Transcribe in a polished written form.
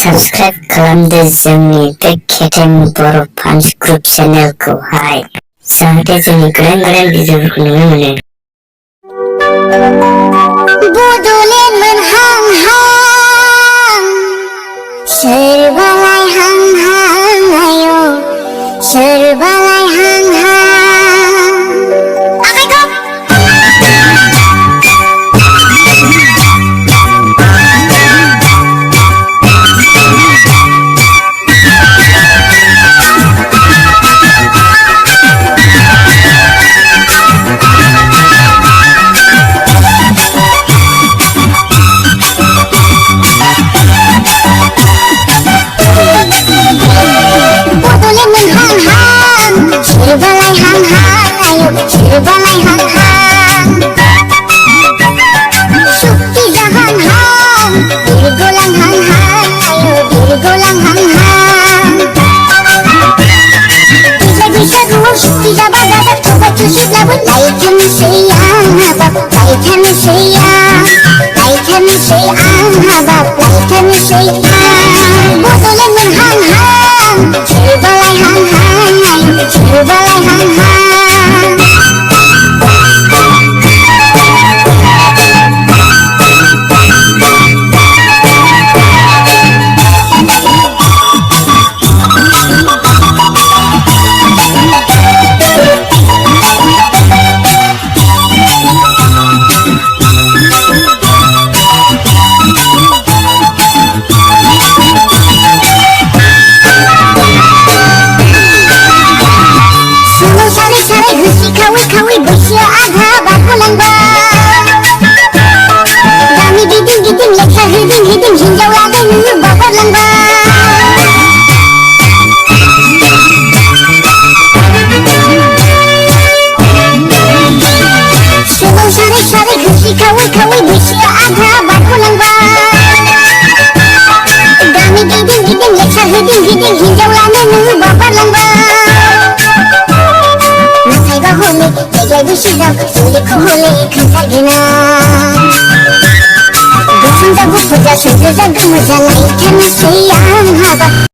Subscribe खालामदो जोंनि बे केटेन बर' फान्स ग्रुप चेनेलखौहाय जाहाथे जोंनि गोदान गोदान भिडिअफोरखौ नुनो मोनो। बड'लेण्ड मोनहांहां सोरबालाय हांहां आय' सोरबालाय हांहां आखाइखौ सोरबालाय हांहां आय' सोरबालाय हांहां सुक्ति जाहांहां बिरग'लां हांहां आय' बिरग'लां हांहां देग्लाय बैसागुआव सुक्ति जाबा दादा थ'बा थुसोब्लाबो लायथारनोसै आं हाबाब लायथारनोसै आं लायथारनोसै आं हाबाब लायथारनोसै आं बड'लेण्ड मोनहांहां सोरबालाय हांहां आय' सोरबालाय हांहां खावै खावै बैसोआ आधा बारग'लांबाय गामि गिदिं गिदिं लेखा होदिं होदिं हिनजाव लानायनो बावगारलांबाय सोमाव सारै सारै खोस्लि खावै खावै बैसोआ आधा बारग'लांबाय गामि गिदिं गिदिं लेखा होदिं होदिं हिनजाव लानायनो बावगारलांबाय देग्लाय बैसागआव जुलिखौ हले खोन्थागोन आं गोसोम जा गुफुर जा सोमखोर जा गोमो जा लायथारनोसै आं हाबाब